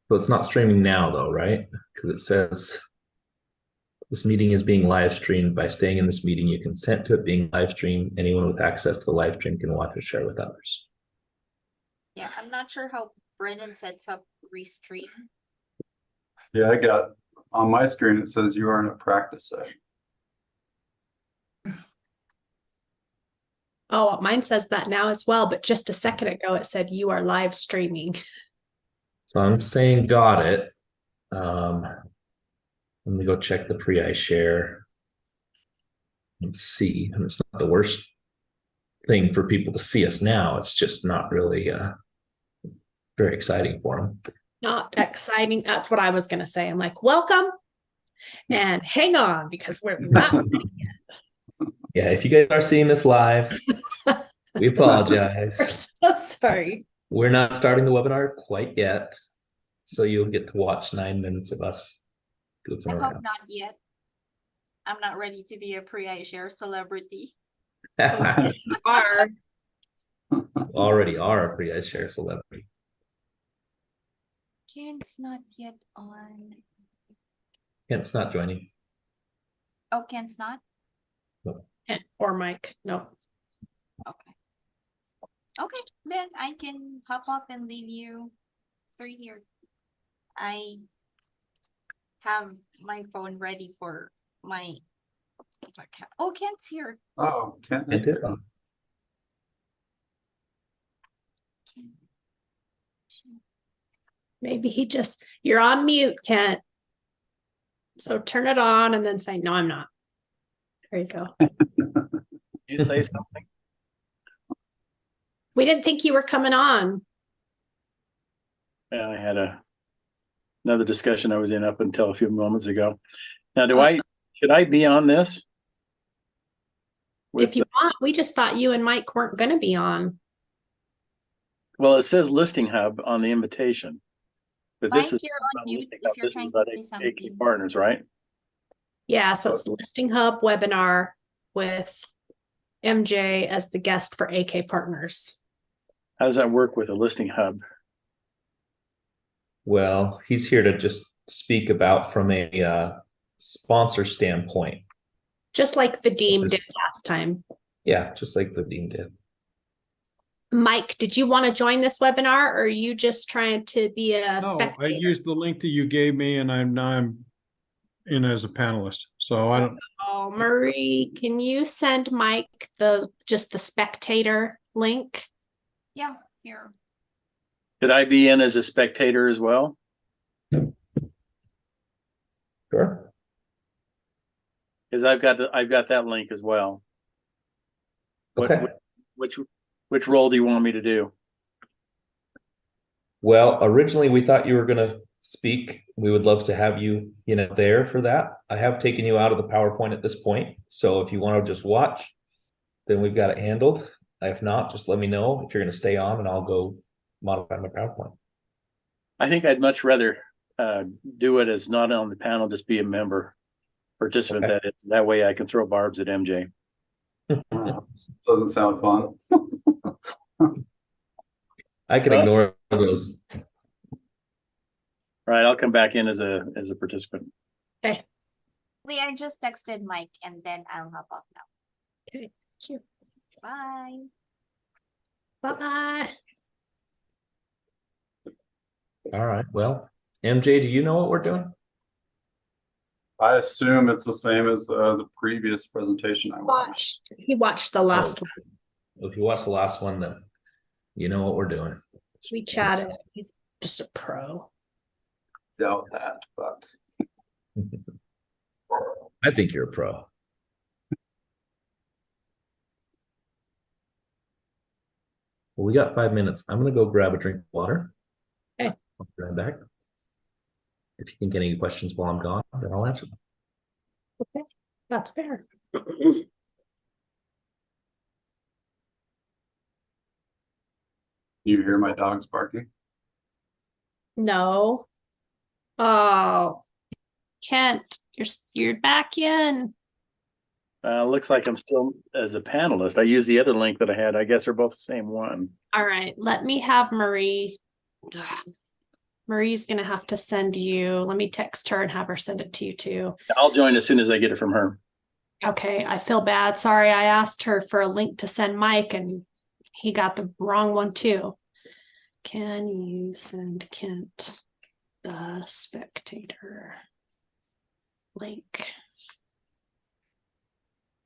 So it's not streaming now though, right? Because it says this meeting is being live streamed. By staying in this meeting, you consent to it being live streamed. Anyone with access to the live stream can watch or share with others. Yeah, I'm not sure how Brennan sets up restream. Yeah, I got on my screen, it says you are in a practice session. Oh, mine says that now as well, but just a second ago it said you are live streaming. So I'm saying got it. Let me go check the PREIshare and see. And it's not the worst thing for people to see us now. It's just not really very exciting for them. Not exciting. That's what I was going to say. I'm like, welcome and hang on because we're not ready yet. Yeah, if you guys are seeing this live, we apologize. We're so sorry. We're not starting the webinar quite yet. So you'll get to watch 9 minutes of us goofing I hope around. not yet. I'm not ready to be a PREIshare celebrity. Are Already are a PREIshare celebrity. Ken's not yet on. Kent's not joining. Oh, Ken's not? or Mike. No. Okay. Okay, then I can hop off and leave you three here. I have my phone ready for my. Oh, Kent's here. Oh, can't Kent is. Maybe he just, you're on mute, Kent. So turn it on and then say, no, I'm not. There you go. You say something? We didn't think you were coming on. Yeah, I had another discussion I was in up until a few moments ago. Now, should I be on this? If you want, we just thought you and Mike weren't going to be on. Well, it says listing hub on the invitation, but this Mike, is you're on not mute listing if hub. you're This is trying about to say AK something. Partners, right? Yeah, so it's Listing Hub webinar with MJ as the guest for AK Partners. How does that work with a listing hub? Well, he's here to just speak about from a sponsor standpoint. Just like Vadim did last time. Yeah, just like the Dean did. Mike, did you want to join this webinar or are you just trying to be a No, spectator? I used the link that you gave me and I'm in as a panelist. So I don't. Oh, Marie, can you send Mike just the spectator link? Yeah, here. Could I be in as a spectator as well? Sure. Because I've got that link as well. Okay. Which role do you want me to do? Well, originally we thought you were going to speak. We would love to have you, there for that. I have taken you out of the PowerPoint at this point. So if you want to just watch, then we've got it handled. If not, just let me know if you're going to stay on and I'll go modify my PowerPoint. I think I'd much rather do it as not on the panel, just be a member participant. Okay. That is, that way I can throw barbs at MJ. Doesn't sound fun. I can ignore those. All right, I'll come back in as a participant. Okay. Lee, I just texted Mike and then I'll hop off now. Okay, thank you. Bye. Bye-bye. All right. Well, MJ, do you know what we're doing? I assume it's the same as the previous presentation I watched. He watched the last one. If you watched the last one, then you know what we're doing. We chatted. He's just a pro. Doubt that, but I think you're a pro. Well, we got 5 minutes. I'm going to go grab a drink of water. Okay. I'll be right back. If you think any questions while I'm gone, then I'll answer them. Okay, that's fair. you hear my dogs barking? No. Oh, Kent, you're back in. Looks like I'm still as a panelist. I used the other link that I had. I guess they're both the same one. All right, let me have Marie. Marie's going to have to send you, let me text her and have her send it to you too. I'll join as soon as I get it from her. Okay, I feel bad. Sorry, I asked her for a link to send Mike and he got the wrong one too. Can you send Kent the spectator link?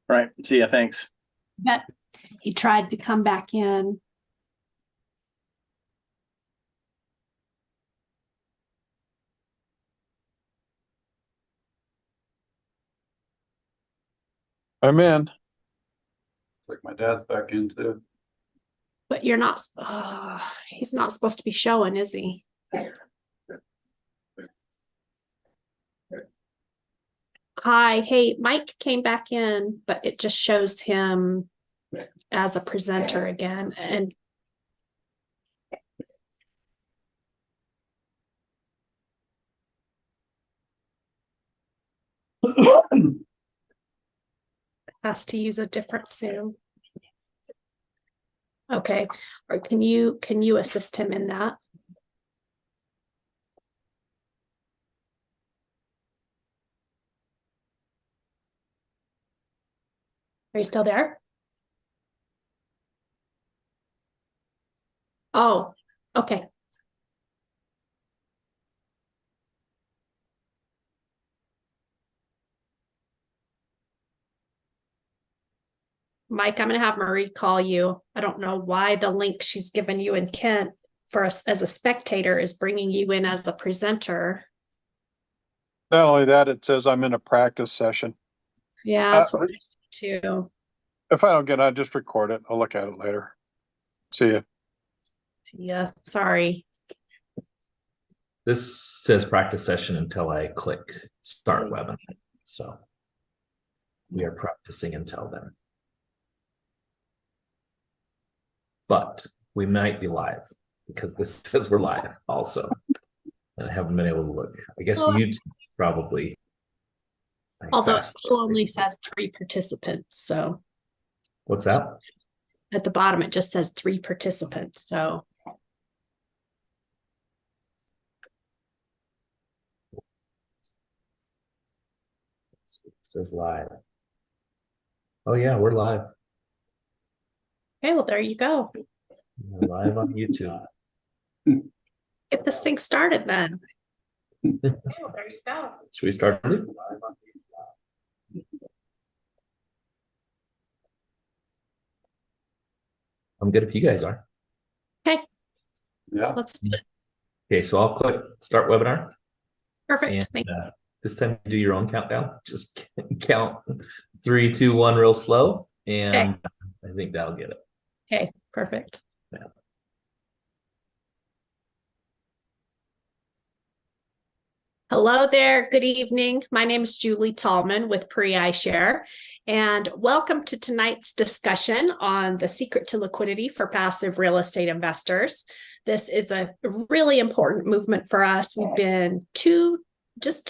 Right. See ya. Thanks. Bet he tried to come back in. I'm in. It's like my dad's back in too. But you're not, he's not supposed to be showing, is he? Hi, hey, Mike came back in, but it just shows him as a presenter again. And has to use a different Zoom. Okay, or can you assist him in that? Are you still there? Oh, okay. Mike, I'm going to have Marie call you. I don't know why the link she's given you in Kent for us as a spectator is bringing you in as a presenter. Not only that, it says I'm in a practice session. Yeah, that's what I see too. If I don't get it, I'll just record it. I'll look at it later. See ya. Yeah, sorry. This says practice session until I click start webinar. So we are practicing until then. But we might be live because this says we're live also. And I haven't been able to look. I guess YouTube probably. Although it still only says 3 participants. So what's that? At the bottom, it just says 3 participants. So it says live. Oh yeah, we're live. okay, well, there you go. We're live on YouTube. Get this thing started then. Okay, well, there you go. Should we start? I'm good if you guys are. Okay, Yeah. let's do it. Okay, so I'll click start webinar. Perfect. And Thank you. this time you do your own countdown. Just count 3, 2, 1 real slow. And I think that'll get it. Okay, perfect. Yeah. Hello there. Good evening. My name is Julie Tallman with PREIshare, and welcome to tonight's discussion on the secret to liquidity for passive real estate investors. This is a really important movement for us. We've been just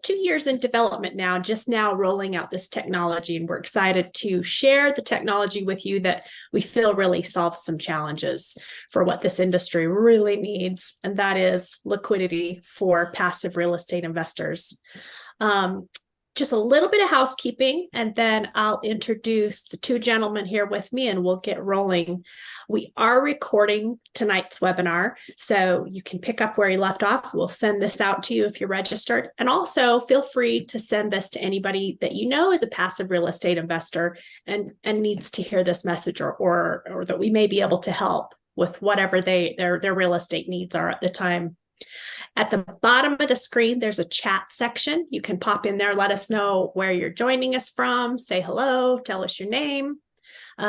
2 years in development now, just now rolling out this technology, and we're excited to share the technology with you that we feel really solves some challenges for what this industry really needs, and that is liquidity for passive real estate investors. Just a little bit of housekeeping, and then I'll introduce the 2 gentlemen here with me and we'll get rolling. We are recording tonight's webinar, so you can pick up where you left off. We'll send this out to you if you're registered. And also feel free to send this to anybody that you know is a passive real estate investor and needs to hear this message or that we may be able to help with whatever their real estate needs are at the time. At the bottom of the screen, there's a chat section. You can pop in there, let us know where you're joining us from, say hello, tell us your name.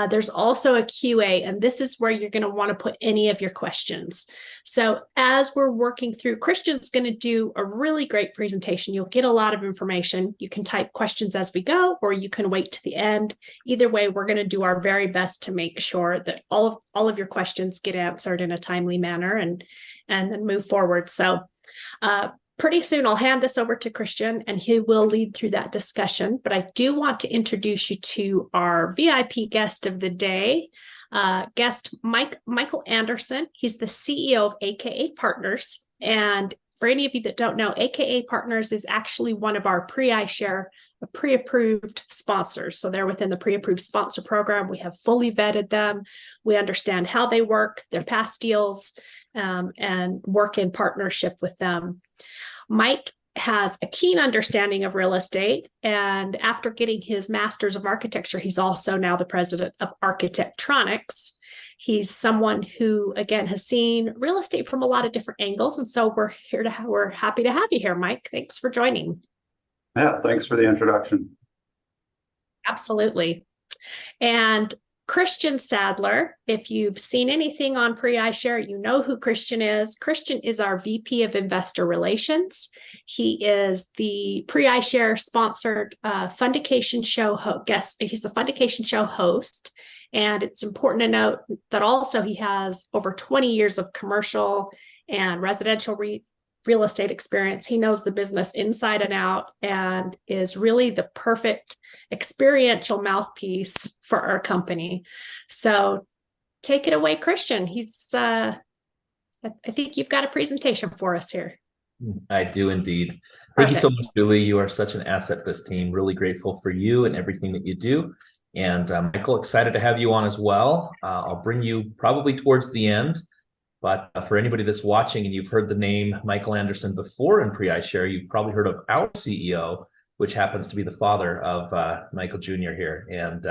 There's also a QA, and this is where you're going to want to put any of your questions. So as we're working through, Christian's going to do a really great presentation. You'll get a lot of information. You can type questions as we go, or you can wait to the end. Either way, we're going to do our very best to make sure that all of your questions get answered in a timely manner and then move forward. So pretty soon I'll hand this over to Christian and he will lead through that discussion. But I do want to introduce you to our VIP guest of the day, guest Michael Anderson. He's the CEO of AKA Partners. And for any of you that don't know, AKA Partners is actually one of our PREIshare pre-approved sponsors. So they're within the pre-approved sponsor program. We have fully vetted them. We understand how they work, their past deals, and work in partnership with them. Mike has a keen understanding of real estate. And after getting his master's of architecture, he's also now the president of Architectronics. He's someone who, again, has seen real estate from a lot of different angles. And so we're happy to have you here, Mike. Thanks for joining. Yeah, thanks for the introduction. Absolutely. And Christian Sadler, if you've seen anything on PREIshare, you know who Christian is. Christian is our VP of Investor Relations. He is the PREIshare sponsored Syndication show guest. He's the Syndication show host. And it's important to note that also he has over 20 years of commercial and residential real estate experience. He knows the business inside and out and is really the perfect experiential mouthpiece for our company. So take it away, Christian. I think you've got a presentation for us here. I do indeed. Thank you so much, Julie. You are such an asset to this team. Really grateful for you and everything that you do. And Michael, excited to have you on as well. I'll bring you probably towards the end. But for anybody that's watching and you've heard the name Michael Anderson before in PREIshare, you've probably heard of our CEO, which happens to be the father of Michael Jr. here. And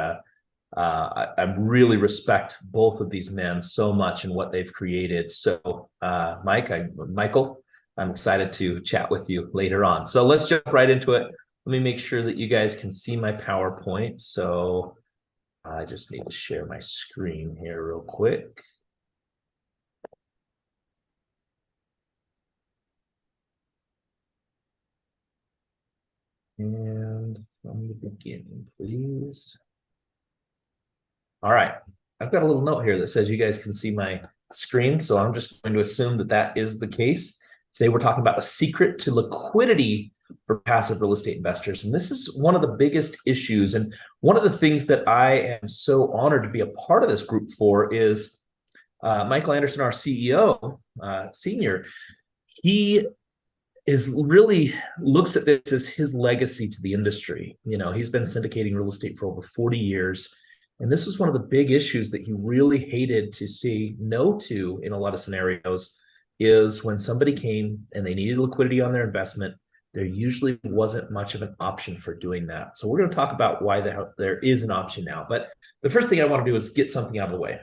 I really respect both of these men so much and what they've created. So Michael, I'm excited to chat with you later on. So let's jump right into it. Let me make sure that you guys can see my PowerPoint. So I just need to share my screen here real quick. And from the beginning, please. All right. I've got a little note here that says you guys can see my screen. So I'm just going to assume that that is the case. Today, we're talking about a secret to liquidity for passive real estate investors. And this is one of the biggest issues. And one of the things that I am so honored to be a part of this group for is Michael Anderson, our CEO, senior. He really looks at this as his legacy to the industry. You know, he's been syndicating real estate for over 40 years. And this was one of the big issues that he really hated to see no to in a lot of scenarios is when somebody came and they needed liquidity on their investment, there usually wasn't much of an option for doing that. So we're going to talk about why there is an option now. But the first thing I want to do is get something out of the way.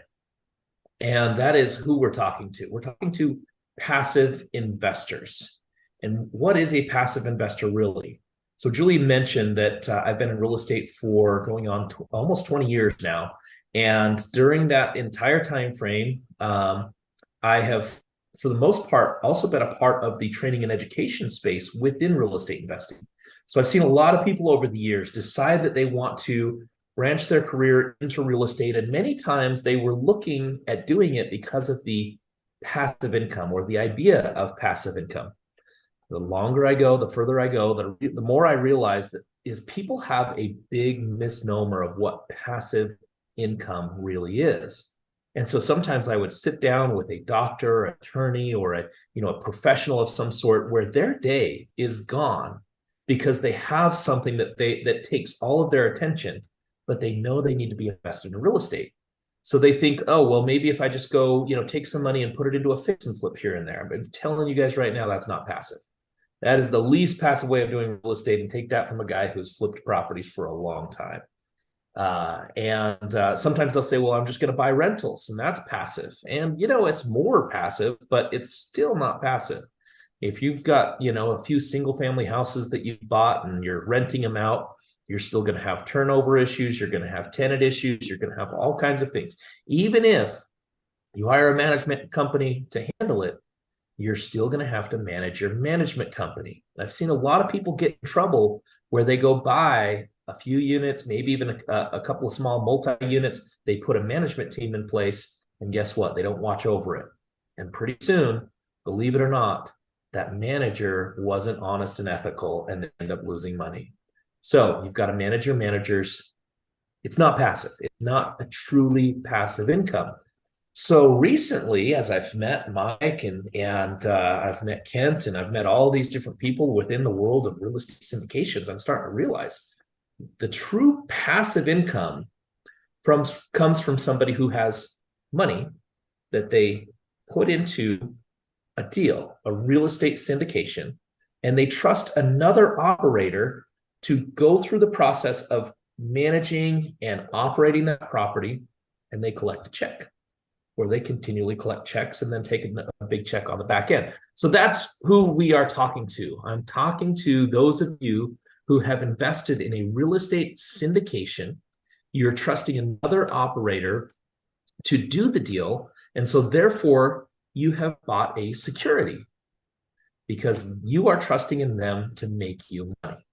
And that is who we're talking to. We're talking to passive investors. And what is a passive investor really? So Julie mentioned that I've been in real estate for going on almost 20 years now. And during that entire time frame, I have, for the most part, also been a part of the training and education space within real estate investing. So I've seen a lot of people over the years decide that they want to branch their career into real estate. And many times they were looking at doing it because of the passive income or the idea of passive income. The longer I go, the further I go, the more I realize that people have a big misnomer of what passive income really is. And so sometimes I would sit down with a doctor, an attorney, or a professional of some sort where their day is gone because they have something that takes all of their attention, but they know they need to be invested in real estate. So they think, oh, well, maybe if I just go, take some money and put it into a fix and flip here and there. I'm telling you guys right now, that's not passive. That is the least passive way of doing real estate, and take that from a guy who's flipped properties for a long time. Sometimes they'll say, well, I'm just going to buy rentals, and that's passive. And, it's more passive, but it's still not passive. If you've got, a few single family houses that you've bought and you're renting them out, you're still going to have turnover issues. You're going to have tenant issues. You're going to have all kinds of things. Even if you hire a management company to handle it, you're still going to have to manage your management company. I've seen a lot of people get in trouble where they go buy a few units, maybe even a couple of small multi-units. They put a management team in place, and guess what? They don't watch over it. And pretty soon, believe it or not, that manager wasn't honest and ethical, and they end up losing money. So you've got to manage your managers. It's not passive. It's not a truly passive income. So recently, as I've met Mike and I've met Kent and I've met all these different people within the world of real estate syndications, I'm starting to realize the true passive income comes from somebody who has money that they put into a deal, a real estate syndication, and they trust another operator to go through the process of managing and operating that property, and they collect a check, or they continually collect checks and then take a big check on the back end. So that's who we are talking to. I'm talking to those of you who have invested in a real estate syndication. You're trusting another operator to do the deal, and so therefore you have bought a security because you are trusting in them to make you money.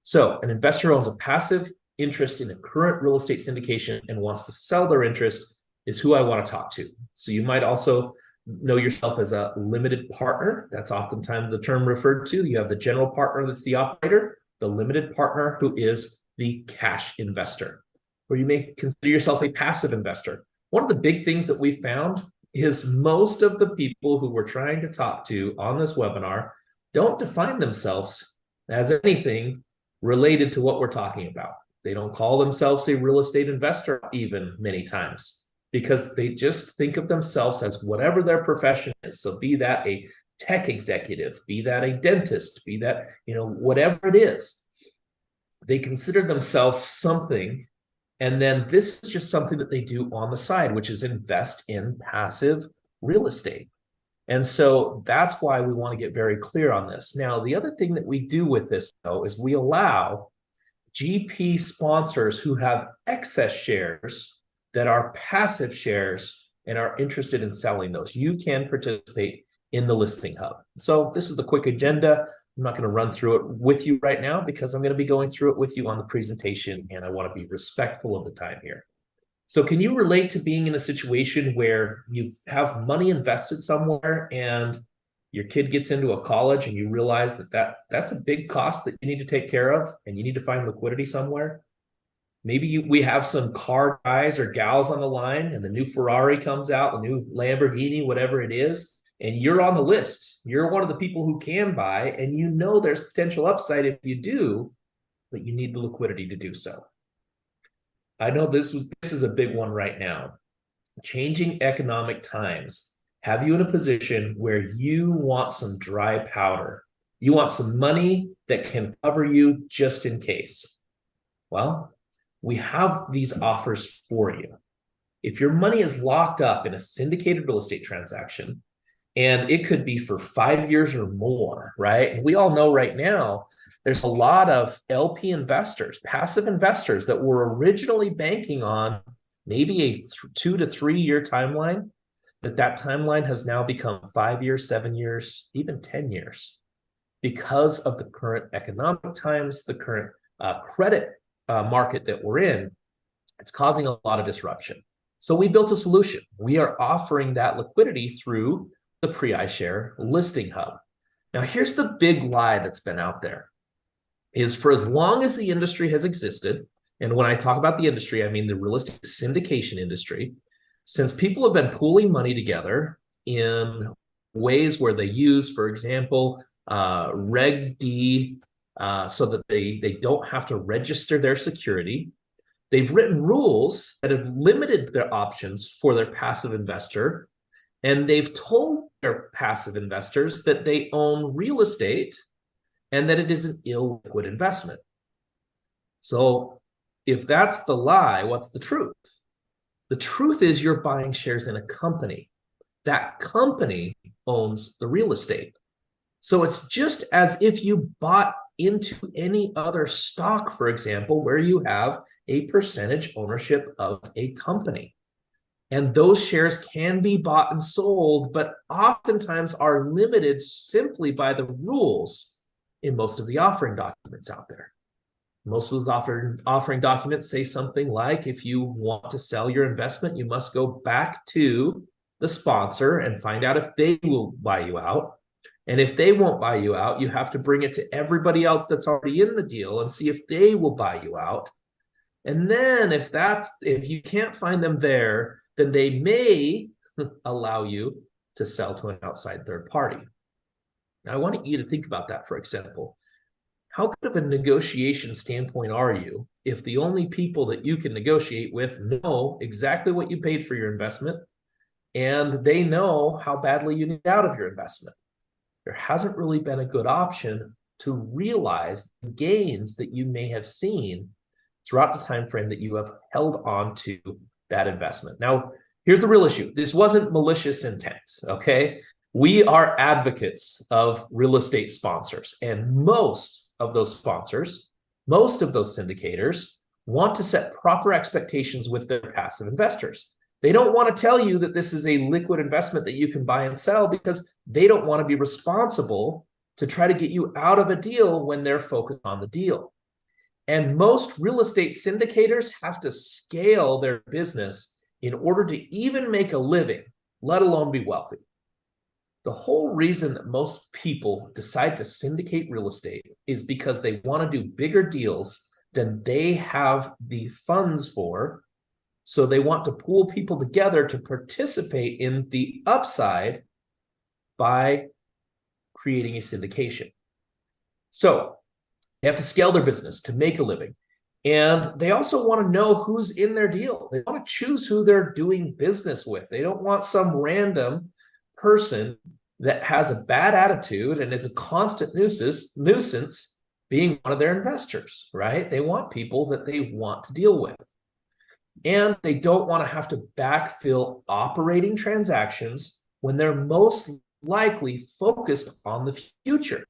So an investor owns a passive interest in a current real estate syndication and wants to sell their interest is who I want to talk to. So you might also know yourself as a limited partner. That's oftentimes the term referred to. You have the general partner that's the operator, the limited partner who is the cash investor, or you may consider yourself a passive investor. One of the big things that we found is most of the people who we're trying to talk to on this webinar don't define themselves as anything related to what we're talking about. They don't call themselves a real estate investor even many times, because they just think of themselves as whatever their profession is. So be that a tech executive, be that a dentist, be that, whatever it is, they consider themselves something. And then this is just something that they do on the side, which is invest in passive real estate. And so that's why we want to get very clear on this. Now, the other thing that we do with this, though, is we allow GP sponsors who have excess shares that are passive shares and are interested in selling those. You can participate in the listing hub. So this is the quick agenda. I'm not going to run through it with you right now because I'm going to be going through it with you on the presentation, and I want to be respectful of the time here. So can you relate to being in a situation where you have money invested somewhere and your kid gets into a college and you realize that's a big cost that you need to take care of and you need to find liquidity somewhere? Maybe we have some car guys or gals on the line and the new Ferrari comes out, the new Lamborghini, whatever it is, and you're on the list. You're one of the people who can buy, and you know there's potential upside if you do, but you need the liquidity to do so. I know this is a big one right now. Changing economic times have you in a position where you want some dry powder. You want some money that can cover you just in case. Well, we have these offers for you. If your money is locked up in a syndicated real estate transaction, and it could be for 5 years or more, right? And we all know right now, there's a lot of LP investors, passive investors that were originally banking on maybe a 2 to 3 year timeline, that timeline has now become 5 years, 7 years, even 10 years because of the current economic times, the current credit market that we're in. It's causing a lot of disruption. So we built a solution. We are offering that liquidity through the PREIshare listing hub. Now, here's the big lie that's been out there, is for as long as the industry has existed, and when I talk about the industry, I mean the real estate syndication industry, since people have been pooling money together in ways where they use, for example, Reg D, so that they don't have to register their security. They've written rules that have limited their options for their passive investor, and they've told their passive investors that they own real estate and that it is an illiquid investment. So if that's the lie, what's the truth? The truth is you're buying shares in a company. That company owns the real estate. So it's just as if you bought into any other stock, for example, where you have a percentage ownership of a company. And those shares can be bought and sold, but oftentimes are limited simply by the rules in most of the offering documents out there. Most of those offering documents say something like, if you want to sell your investment, you must go back to the sponsor and find out if they will buy you out. And if they won't buy you out, you have to bring it to everybody else that's already in the deal and see if they will buy you out. And then if you can't find them there, then they may allow you to sell to an outside third party. Now, I want you to think about that, for example. How good of a negotiation standpoint are you if the only people that you can negotiate with know exactly what you paid for your investment and they know how badly you need out of your investment? There hasn't really been a good option to realize the gains that you may have seen throughout the time frame that you have held on to that investment. Now, here's the real issue. This wasn't malicious intent, okay? We are advocates of real estate sponsors, and most of those sponsors, most of those syndicators want to set proper expectations with their passive investors. They don't want to tell you that this is a liquid investment that you can buy and sell because they don't want to be responsible to try to get you out of a deal when they're focused on the deal. And most real estate syndicators have to scale their business in order to even make a living, let alone be wealthy. The whole reason that most people decide to syndicate real estate is because they want to do bigger deals than they have the funds for. So they want to pool people together to participate in the upside by creating a syndication. So they have to scale their business to make a living. And they also want to know who's in their deal. They want to choose who they're doing business with. They don't want some random person that has a bad attitude and is a constant nuisance being one of their investors, right? They want people that they want to deal with. And they don't want to have to backfill operating transactions when they're most likely focused on the future.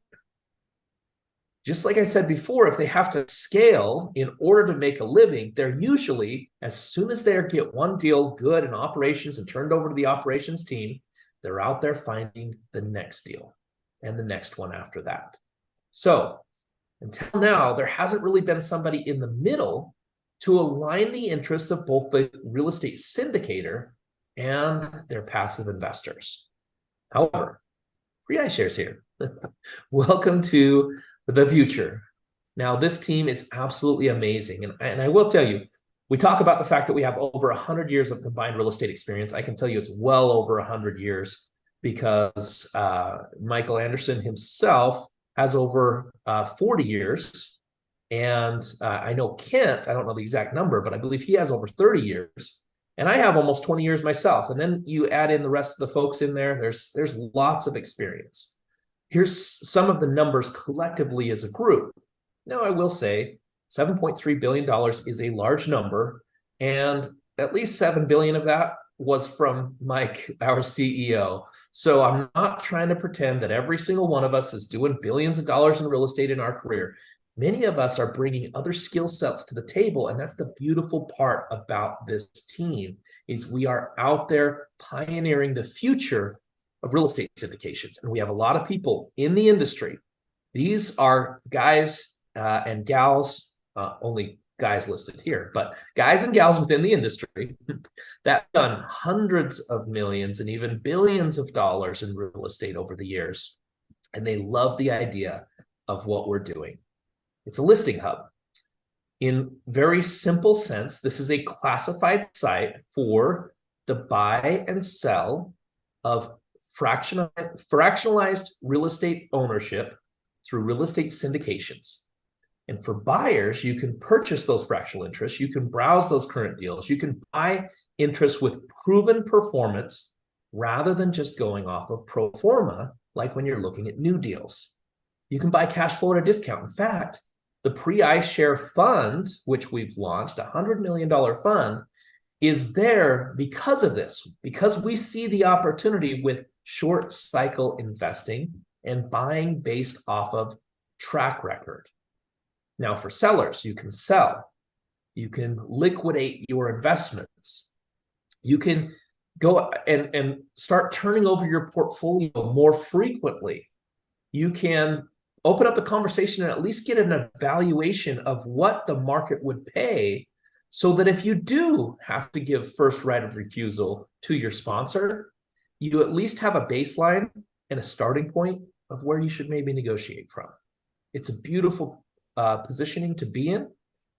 Just like I said before, if they have to scale in order to make a living, they're usually, as soon as they get one deal good in operations and turned over to the operations team, they're out there finding the next deal and the next one after that. So until now, there hasn't really been somebody in the middle to align the interests of both the real estate syndicator and their passive investors. However, PREIshare's here. Welcome to the future. Now, this team is absolutely amazing. And I will tell you, we talk about the fact that we have over 100 years of combined real estate experience. I can tell you it's well over 100 years because Michael Anderson himself has over 40 years. And I know Kent, I don't know the exact number, but I believe he has over 30 years. And I have almost 20 years myself. And then you add in the rest of the folks in there, there's lots of experience. Here's some of the numbers collectively as a group. Now, I will say $7.3 billion is a large number, and at least $7 billion of that was from Mike, our CEO. So I'm not trying to pretend that every single one of us is doing billions of dollars in real estate in our career. Many of us are bringing other skill sets to the table, and that's the beautiful part about this team is we are out there pioneering the future of real estate syndications. And we have a lot of people in the industry. These are guys and gals, only guys listed here, but guys and gals within the industry that have done hundreds of millions and even billions of dollars in real estate over the years. And they love the idea of what we're doing. It's a listing hub. In very simple sense, this is a classified site for the buy and sell of fractionalized real estate ownership through real estate syndications. And for buyers, you can purchase those fractional interests. You can browse those current deals. You can buy interests with proven performance rather than just going off of pro forma, like when you're looking at new deals. You can buy cash flow at a discount. In fact, the PREIshare fund, which we've launched, a $100 million fund, is there because of this, because we see the opportunity with short cycle investing and buying based off of track record. Now, for sellers, you can sell, you can liquidate your investments, you can go and start turning over your portfolio more frequently. You can open up the conversation and at least get an evaluation of what the market would pay so that if you do have to give first right of refusal to your sponsor, you at least have a baseline and a starting point of where you should maybe negotiate from. It's a beautiful positioning to be in,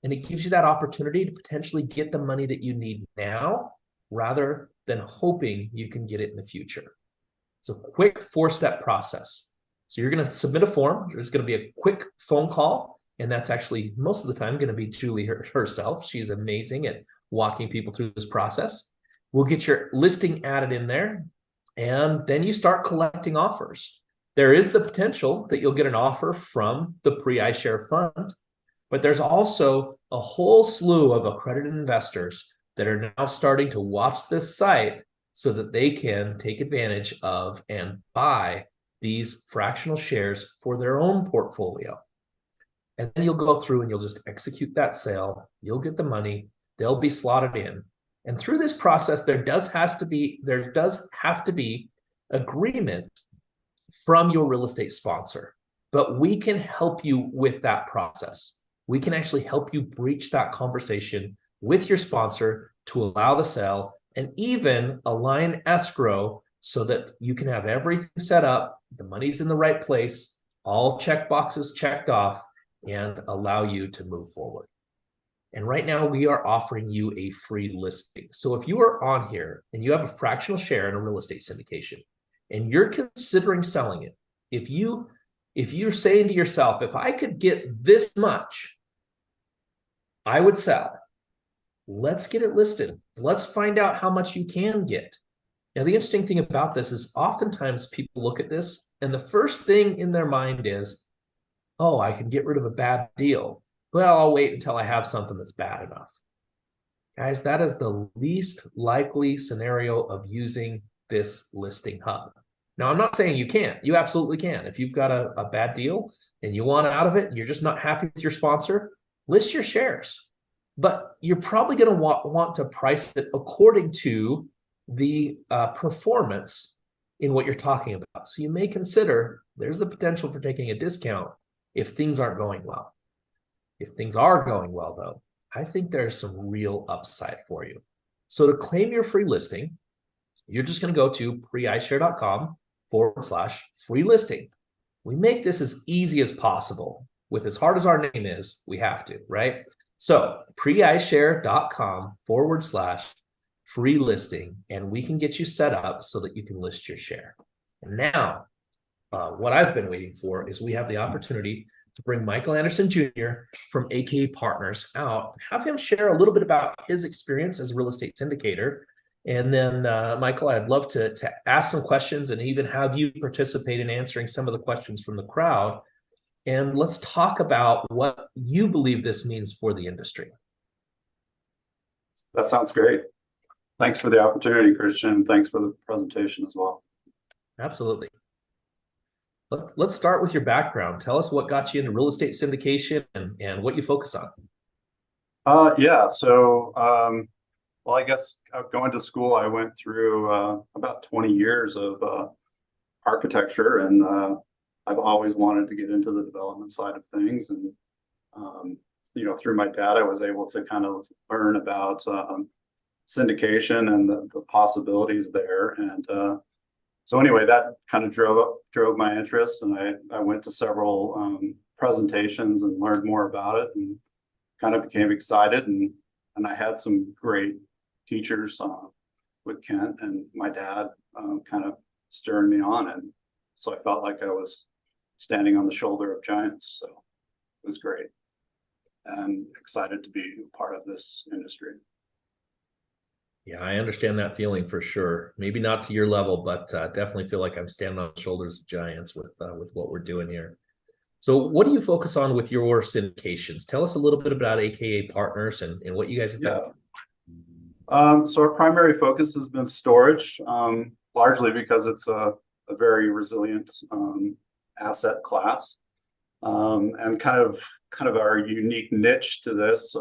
and it gives you that opportunity to potentially get the money that you need now rather than than hoping you can get it in the future. It's a quick 4-step process. So you're going to submit a form. There's going to be a quick phone call. And that's actually most of the time going to be Julie herself. She's amazing at walking people through this process. We'll get your listing added in there. And then you start collecting offers. There is the potential that you'll get an offer from the PREIshare fund, but there's also a whole slew of accredited investors that are now starting to watch this site so that they can take advantage of and buy these fractional shares for their own portfolio. And then you'll go through and you'll just execute that sale. You'll get the money. They'll be slotted in. And through this process, there does have to be agreement from your real estate sponsor. But we can help you with that process. We can actually help you breach that conversation with your sponsor to allow the sale and even align escrow so that you can have everything set up, the money's in the right place, all check boxes checked off, and allow you to move forward. And right now we are offering you a free listing. So if you are on here and you have a fractional share in a real estate syndication and you're considering selling it, if you're saying to yourself, if I could get this much, I would sell. Let's get it listed. Let's find out how much you can get. Now, the interesting thing about this is oftentimes people look at this and the first thing in their mind is, oh, I can get rid of a bad deal. Well, I'll wait until I have something that's bad enough. Guys, that is the least likely scenario of using this listing hub. Now, I'm not saying you can't. You absolutely can. If you've got a bad deal and you want out of it and you're just not happy with your sponsor, list your shares. But you're probably going to want to price it according to the performance in what you're talking about. So you may consider there's the potential for taking a discount if things aren't going well. If things are going well, though, I think there's some real upside for you. So to claim your free listing, you're just going to go to PREIshare.com/free listing. We make this as easy as possible. With as hard as our name is, we have to, right? So PREIshare.com/free listing, and we can get you set up so that you can list your share. And now, what I've been waiting for is we have the opportunity to bring Michael Anderson Jr. from AKA Partners out, have him share a little bit about his experience as a real estate syndicator. And then, Michael, I'd love to ask some questions and even have you participate in answering some of the questions from the crowd. And let's talk about what you believe this means for the industry. That sounds great. Thanks for the opportunity, Christian. Thanks for the presentation as well. Absolutely. Let's start with your background. Tell us what got you into real estate syndication and what you focus on. Yeah, so well, I guess going to school, I went through about 20 years of architecture, and I've always wanted to get into the development side of things. And you know, through my dad, I was able to kind of learn about syndication and the possibilities there. And so anyway, that kind of drove my interest, and I went to several presentations and learned more about it, and kind of became excited. And I had some great teachers with Kent and my dad kind of stirring me on, and so I felt like I was standing on the shoulder of giants. So it was great, and excited to be part of this industry. Yeah, I understand that feeling for sure. Maybe not to your level, but definitely feel like I'm standing on the shoulders of giants with what we're doing here. So what do you focus on with your syndications? Tell us a little bit about AKA Partners and what you guys have done. So our primary focus has been storage, largely because it's a very resilient asset class. And kind of our unique niche to this,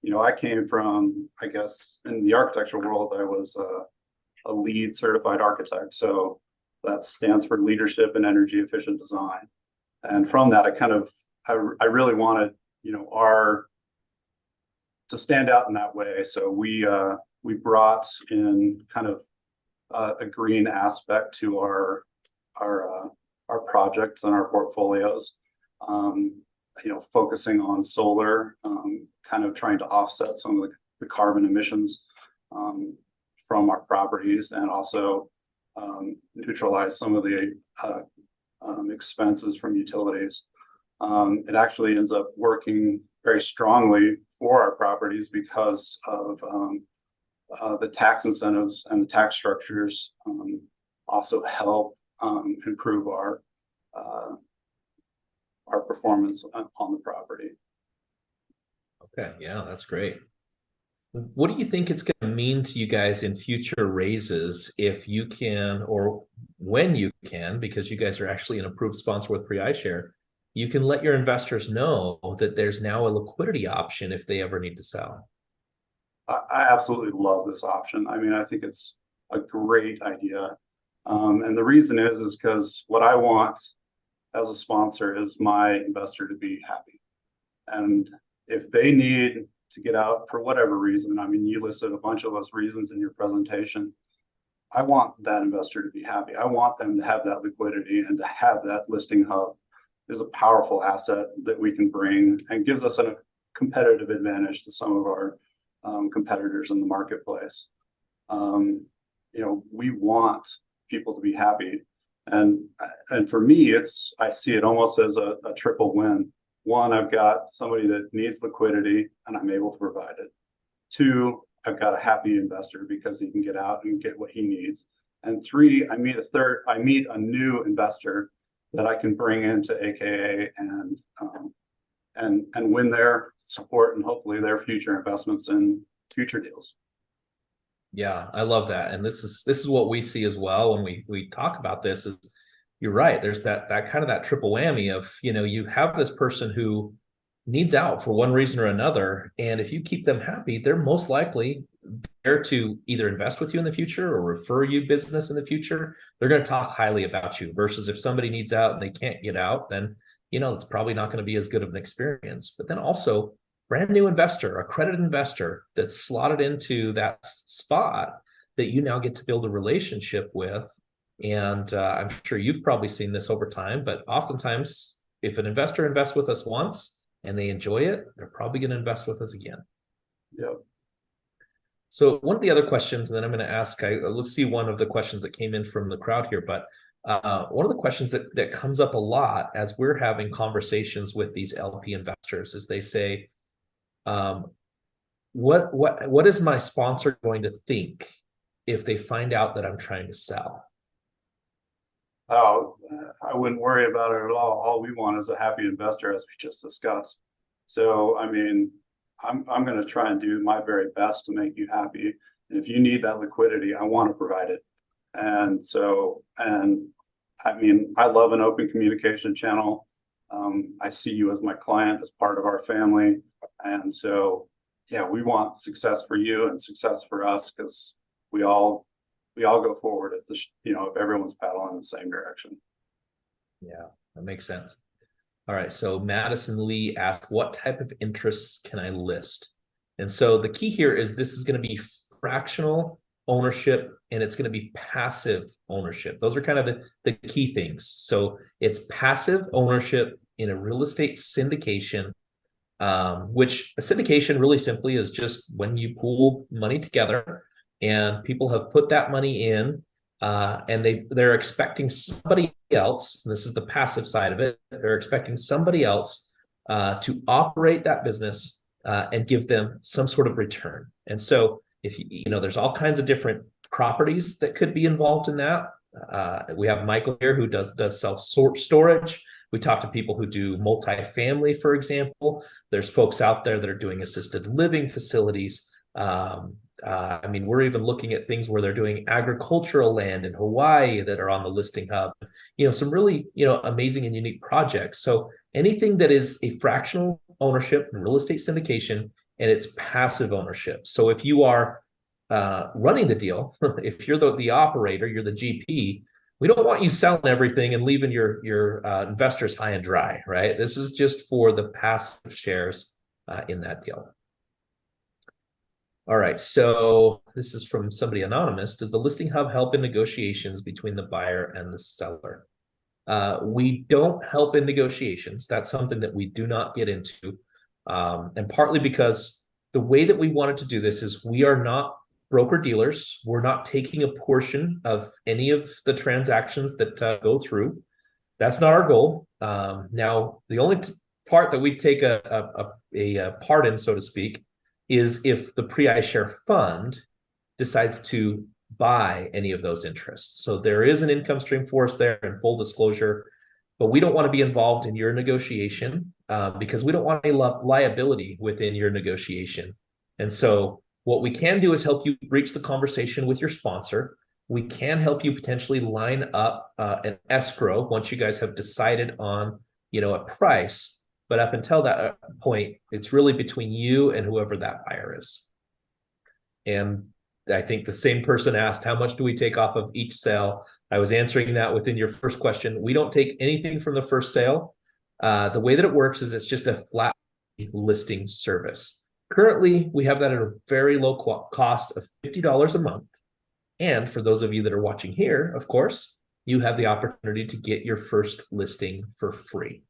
you know, I came from, I guess, in the architecture world, I was a LEED certified architect. So that stands for leadership and energy efficient design. And from that, I really wanted, you know, to stand out in that way. So we brought in kind of a green aspect to our projects and our portfolios. You know, focusing on solar, kind of trying to offset some of the carbon emissions from our properties, and also neutralize some of the expenses from utilities. It actually ends up working very strongly for our properties because of the tax incentives and the tax structures also help improve our performance on the property. Okay, yeah, that's great. What do you think it's going to mean to you guys in future raises if you can, or when you can, because you guys are actually an approved sponsor with PREIshare, you can let your investors know that there's now a liquidity option if they ever need to sell? I absolutely love this option. I mean, I think it's a great idea. And the reason is because what I want as a sponsor is my investor to be happy. And if they need to get out for whatever reason, I mean, you listed a bunch of those reasons in your presentation. I want that investor to be happy. I want them to have that liquidity, and to have that listing hub is a powerful asset that we can bring and gives us a competitive advantage to some of our competitors in the marketplace. You know, we want people to be happy. And for me, I see it almost as a triple win. One, I've got somebody that needs liquidity and I'm able to provide it. Two, I've got a happy investor because he can get out and get what he needs. And three, I meet a new investor that I can bring into AKA and win their support and hopefully their future investments in future deals. Yeah, I love that. And this is what we see as well when we talk about this. Is you're right. There's that kind of that triple whammy of, you know, you have this person who needs out for one reason or another, and if you keep them happy, they're most likely there to either invest with you in the future or refer you business in the future. They're going to talk highly about you, versus if somebody needs out and they can't get out, then, you know, it's probably not going to be as good of an experience. But then also, brand new investor, accredited investor that's slotted into that spot that you now get to build a relationship with. And I'm sure you've probably seen this over time, but oftentimes if an investor invests with us once and they enjoy it, they're probably going to invest with us again. Yep. So one of the other questions, and then I'm going to ask, let's see one of the questions that came in from the crowd here, but one of the questions that comes up a lot as we're having conversations with these LP investors is they say, what is my sponsor going to think if they find out that I'm trying to sell? Oh, I wouldn't worry about it at all. All we want is a happy investor, as we just discussed. So, I mean, I'm going to try and do my very best to make you happy. And if you need that liquidity, I want to provide it. And so, and I mean, I love an open communication channel. I see you as my client, as part of our family. And so, yeah, we want success for you and success for us, because we all go forward if if everyone's paddling in the same direction. Yeah, that makes sense. All right, so Madison Lee asked, what type of interests can I list? And so the key here is this is going to be fractional ownership, and it's going to be passive ownership. Those are kind of the key things. So it's passive ownership in a real estate syndication, which a syndication really simply is just when you pool money together and people have put that money in, and they're expecting somebody else, and this is the passive side of it, they're expecting somebody else to operate that business and give them some sort of return. And so if there's all kinds of different properties that could be involved in that. We have Michael here who does self-storage. We talk to people who do multifamily, for example. There's folks out there that are doing assisted living facilities. I mean, we're even looking at things where they're doing agricultural land in Hawaii that are on the listing hub. Some really, amazing and unique projects. So anything that is a fractional ownership in real estate syndication, and it's passive ownership. So if you are running the deal, if you're the operator, you're the GP, we don't want you selling everything and leaving your investors high and dry, right? This is just for the passive shares in that deal. All right, so this is from somebody anonymous. Does the listing hub help in negotiations between the buyer and the seller? We don't help in negotiations. That's something that we do not get into. And partly because the way that we wanted to do this is we are not broker dealers. We're not taking a portion of any of the transactions that go through. That's not our goal. Now, the only part that we take a part in, so to speak, is if the PREIshare fund decides to buy any of those interests. So there is an income stream for us there in full disclosure, but we don't want to be involved in your negotiation because we don't want any liability within your negotiation. And so what we can do is help you reach the conversation with your sponsor. We can help you potentially line up an escrow once you guys have decided on, a price. But up until that point, it's really between you and whoever that buyer is. And I think the same person asked, how much do we take off of each sale? I was answering that within your first question. We don't take anything from the first sale. The way that it works is it's just a flat listing service. Currently, we have that at a very low cost of $50 a month. And for those of you that are watching here, of course, you have the opportunity to get your first listing for free.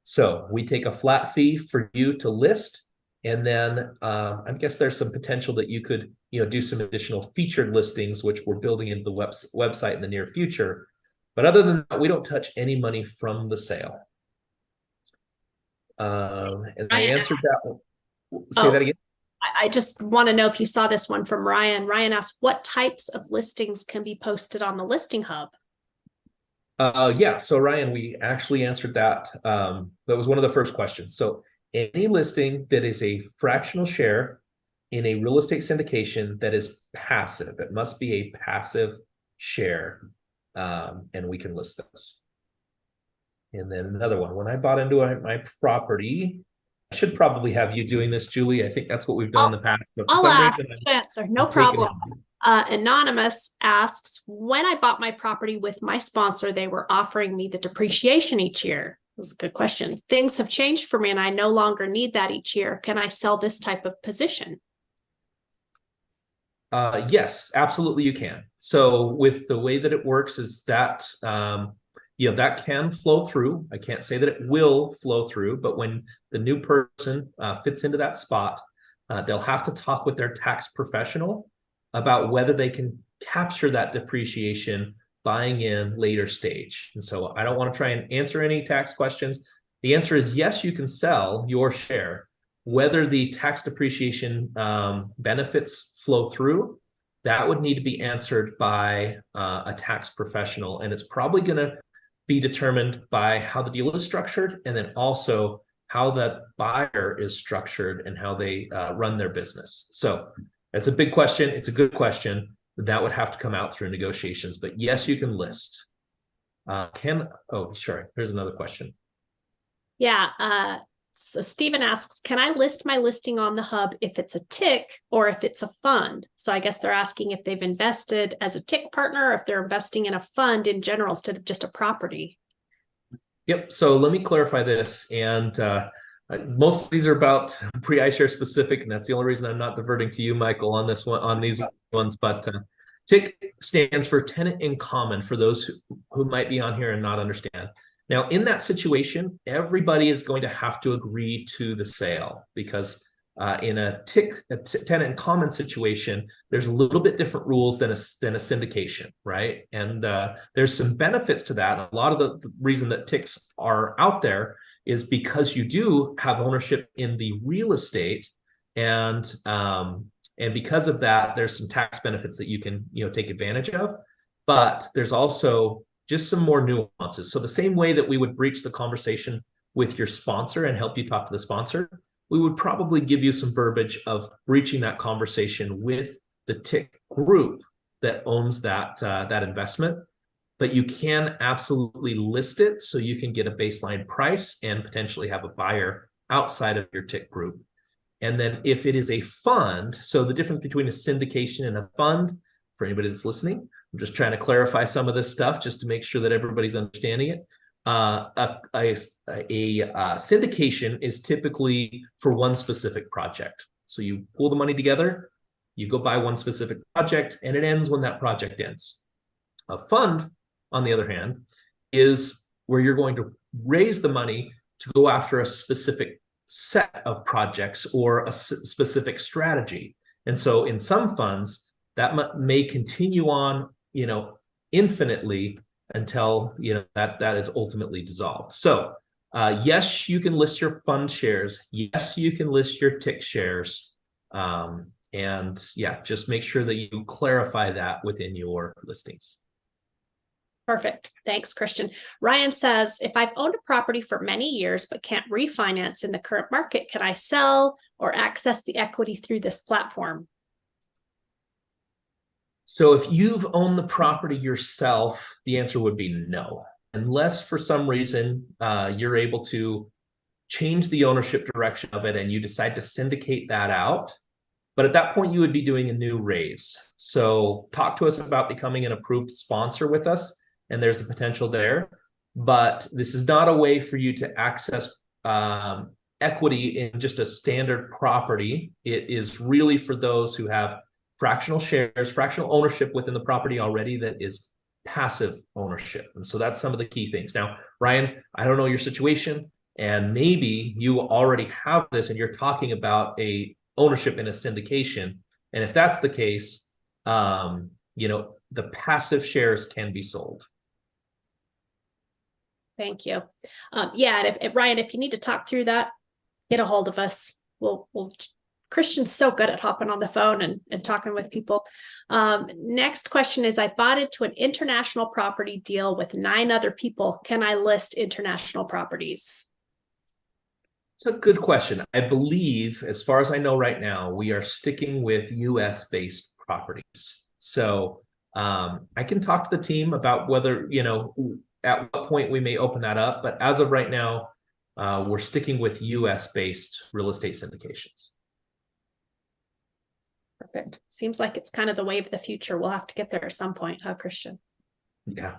So we take a flat fee for you to list. And then I guess there's some potential that you could, do some additional featured listings, which we're building into the website in the near future. But other than that, we don't touch any money from the sale. And I answered that one. Say that again. I just want to know if you saw this one from Ryan. Ryan asked, what types of listings can be posted on the listing hub? Yeah, so Ryan, we actually answered that. That was one of the first questions. So any listing that is a fractional share in a real estate syndication that is passive, it must be a passive share, and we can list those. And then another one, when I bought into my property, I should probably have you doing this, Julie. I think that's what we've done in the past. I'll ask, answer, no problem. Anonymous asks, when I bought my property with my sponsor, they were offering me the depreciation each year. That's a good question. Things have changed for me and I no longer need that each year. Can I sell this type of position? Yes, absolutely you can. So with the way that it works is that, that can flow through. I can't say that it will flow through, but when the new person fits into that spot, they'll have to talk with their tax professional about whether they can capture that depreciation buying in later stage. And so I don't want to try and answer any tax questions. The answer is yes, you can sell your share. Whether the tax depreciation benefits flow through, that would need to be answered by a tax professional. And it's probably going to be determined by how the deal is structured and then also how that buyer is structured and how they run their business. So that's a big question. It's a good question. That would have to come out through negotiations. But yes, you can list. Sure. Here's another question. Yeah. So Stephen asks, can I list my listing on the hub if it's a TIC or if it's a fund? So I guess they're asking if they've invested as a TIC partner or if they're investing in a fund in general instead of just a property. Yep. So let me clarify this. And most of these are about PREIshare specific, and that's the only reason I'm not diverting to you, Michael, on this one, on these ones. But TIC stands for tenant in common for those who might be on here and not understand. Now, in that situation, everybody is going to have to agree to the sale because in a tenant in common situation, there's a little bit different rules than a syndication, right? And there's some benefits to that. A lot of the reason that TICs are out there is because you do have ownership in the real estate, and because of that, there's some tax benefits that you can take advantage of. But there's also just some more nuances. So the same way that we would breach the conversation with your sponsor and help you talk to the sponsor, we would probably give you some verbiage of breaching that conversation with the TIC group that owns that investment. But you can absolutely list it so you can get a baseline price and potentially have a buyer outside of your TIC group. And then if it is a fund, so the difference between a syndication and a fund, for anybody that's listening, I'm just trying to clarify some of this stuff just to make sure that everybody's understanding it. A syndication is typically for one specific project. So you pull the money together, you go buy one specific project, and it ends when that project ends. A fund, on the other hand, is where you're going to raise the money to go after a specific set of projects or a specific strategy. And so in some funds, that may continue on, infinitely until, that is ultimately dissolved. So yes, you can list your fund shares. Yes, you can list your tick shares. And yeah, just make sure that you clarify that within your listings. Perfect. Thanks, Christian. Ryan says, if I've owned a property for many years but can't refinance in the current market, can I sell or access the equity through this platform? So if you've owned the property yourself, the answer would be no. Unless for some reason you're able to change the ownership direction of it and you decide to syndicate that out. But at that point, you would be doing a new raise. So talk to us about becoming an approved sponsor with us, and there's the potential there. But this is not a way for you to access equity in just a standard property. It is really for those who have fractional shares, fractional ownership within the property already that is passive ownership. And so that's some of the key things. Now, Ryan, I don't know your situation, and maybe you already have this and you're talking about a ownership in a syndication. And if that's the case, the passive shares can be sold. Thank you. Yeah, and if Ryan, if you need to talk through that, get a hold of us. We'll Christian's so good at hopping on the phone and talking with people. Next question is, I bought into an international property deal with 9 other people. Can I list international properties? It's a good question. I believe, as far as I know right now, we are sticking with US-based properties. So I can talk to the team about whether, at what point we may open that up. But as of right now, we're sticking with US-based real estate syndications. Perfect. Seems like it's kind of the wave of the future. We'll have to get there at some point, huh, Christian? Yeah.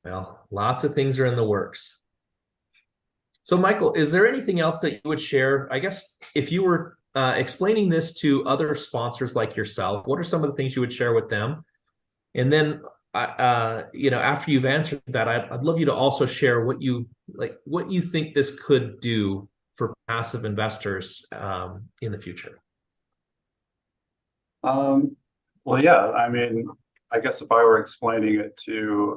Well, lots of things are in the works. So, Michael, is there anything else that you would share? I guess if you were explaining this to other sponsors like yourself, what are some of the things you would share with them? And then, after you've answered that, I'd love you to also share what you think this could do for passive investors in the future. Well, yeah, I mean, I guess if I were explaining it to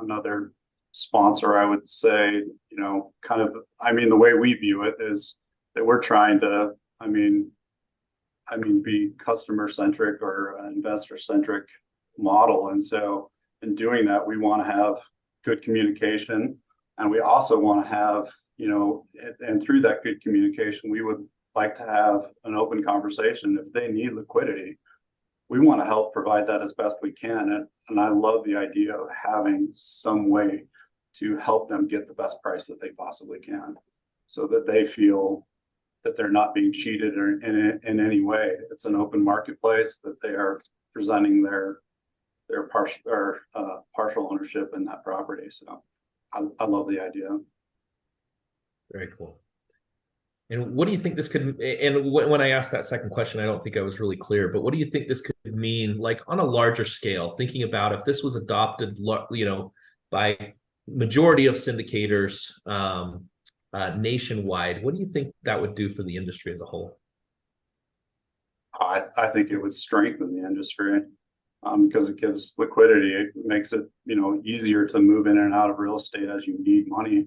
another sponsor, I would say, the way we view it is that we're trying to, be customer centric or investor centric model. And so in doing that, we want to have good communication, and we also want to have, and through that good communication, we would like to have an open conversation. If they need liquidity, we want to help provide that as best we can. And I love the idea of having some way to help them get the best price that they possibly can, so that they feel that they're not being cheated or in any way. It's an open marketplace, that they are presenting their partial ownership in that property. So I love the idea. Very cool. And what do you think this could, and when I asked that second question, I don't think I was really clear, but what do you think this could mean, like on a larger scale, thinking about if this was adopted, by majority of syndicators nationwide, what do you think that would do for the industry as a whole? I think it would strengthen the industry because it gives liquidity. It makes it, easier to move in and out of real estate as you need money,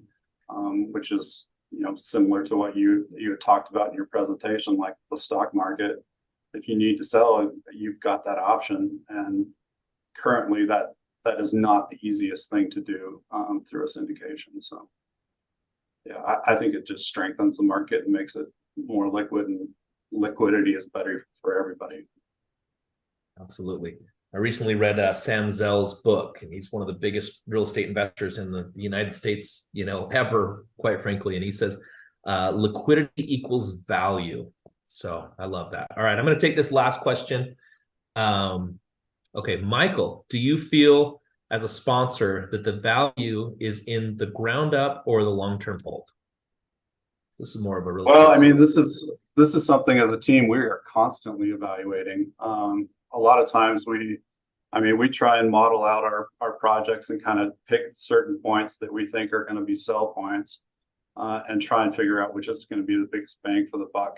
which is, similar to what you talked about in your presentation, like the stock market. If you need to sell, you've got that option. And currently that is not the easiest thing to do through a syndication. So yeah, I think it just strengthens the market and makes it more liquid, and liquidity is better for everybody. Absolutely. I recently read Sam Zell's book, and he's one of the biggest real estate investors in the United States, ever, quite frankly. And he says, liquidity equals value. So I love that. All right, I'm going to take this last question. Okay, Michael, do you feel as a sponsor that the value is in the ground up or the long-term hold? So this is more of a real this is something as a team we are constantly evaluating. A lot of times we try and model out our projects and kind of pick certain points that we think are going to be sell points, and try and figure out which is going to be the biggest bang for the buck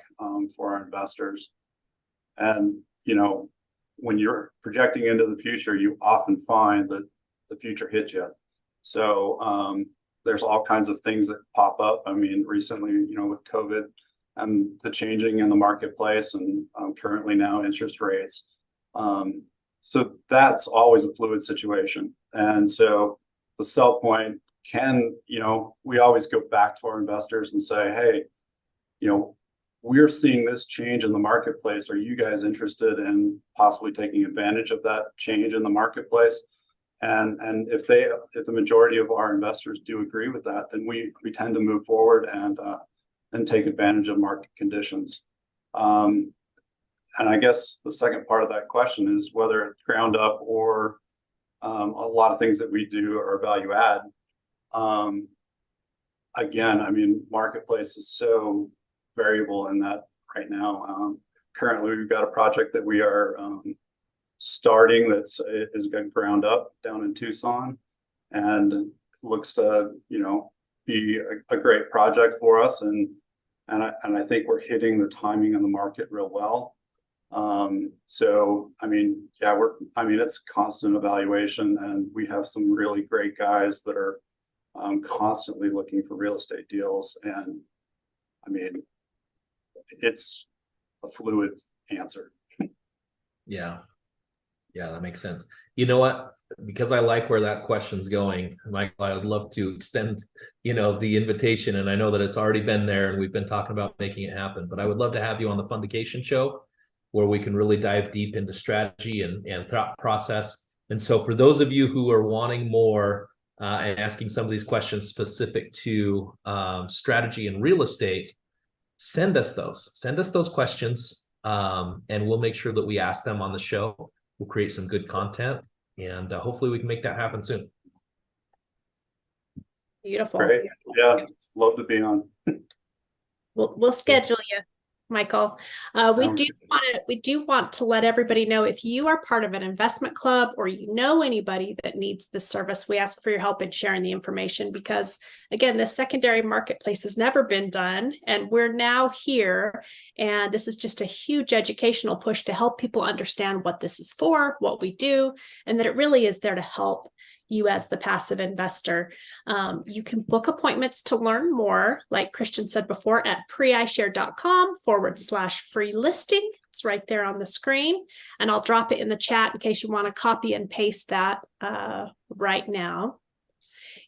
for our investors. And when you're projecting into the future, you often find that the future hits you. So there's all kinds of things that pop up. I mean, recently, with COVID and the changing in the marketplace, and currently now interest rates. So that's always a fluid situation. And so the sell point can, we always go back to our investors and say, hey, we're seeing this change in the marketplace. Are you guys interested in possibly taking advantage of that change in the marketplace? And if the majority of our investors do agree with that, then we tend to move forward and take advantage of market conditions. And I guess the second part of that question is whether it's ground up or a lot of things that we do are value add. Again, I mean, marketplace is so variable in that right now. Currently, we've got a project that we are starting is ground up down in Tucson, and looks to be a great project for us, and I think we're hitting the timing of the market real well. So I mean, yeah, it's constant evaluation, and we have some really great guys that are constantly looking for real estate deals, and I mean, it's a fluid answer. Yeah. Yeah, that makes sense. You know what? Because I like where that question's going, Michael, I would love to extend, the invitation. And I know that it's already been there and we've been talking about making it happen, but I would love to have you on the Syndication show where we can really dive deep into strategy and thought process. And so for those of you who are wanting more and asking some of these questions specific to strategy and real estate, send us those questions, and we'll make sure that we ask them on the show. We'll create some good content, and hopefully we can make that happen soon. Beautiful. Great. Yeah, love to be on. We'll schedule you, Michael. We do want to let everybody know, if you are part of an investment club or anybody that needs this service, we ask for your help in sharing the information, because again, the secondary marketplace has never been done, and we're now here, and this is just a huge educational push to help people understand what this is for, what we do, and that it really is there to help you as the passive investor. You can book appointments to learn more, like Christian said before, at PREIshare.com/free listing. It's right there on the screen, and I'll drop it in the chat in case you want to copy and paste that right now.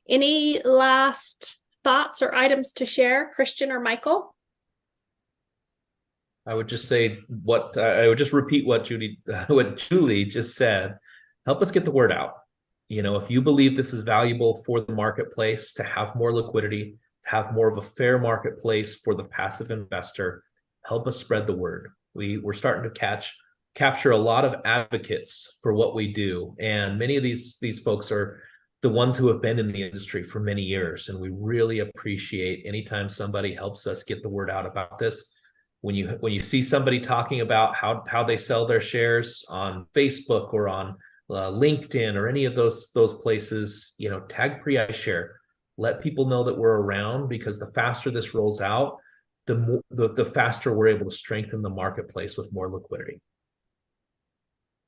Any last thoughts or items to share, Christian or Michael? I would just say I would just repeat what Julie just said. Help us get the word out. If you believe this is valuable for the marketplace to have more liquidity, to have more of a fair marketplace for the passive investor, help us spread the word. We're starting to capture a lot of advocates for what we do. And many of these folks are the ones who have been in the industry for many years. And we really appreciate anytime somebody helps us get the word out about this. When you see somebody talking about how they sell their shares on Facebook or on LinkedIn or any of those places, tag PREIshare. Let people know that we're around, because the faster this rolls out, the faster we're able to strengthen the marketplace with more liquidity.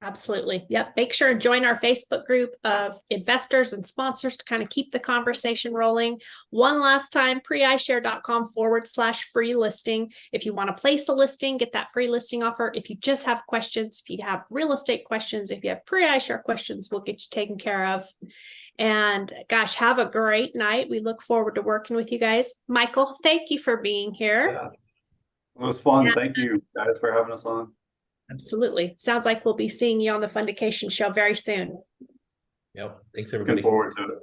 Absolutely. Yep. Make sure and join our Facebook group of investors and sponsors to kind of keep the conversation rolling. One last time, PREIshare.com/free listing. If you want to place a listing, get that free listing offer. If you just have questions, if you have real estate questions, if you have PREIshare questions, we'll get you taken care of. And gosh, have a great night. We look forward to working with you guys. Michael, thank you for being here. Yeah. It was fun. Thank you guys for having us on. Absolutely. Sounds like we'll be seeing you on the Syndication show very soon. Yep. Thanks, everybody. Looking forward to it.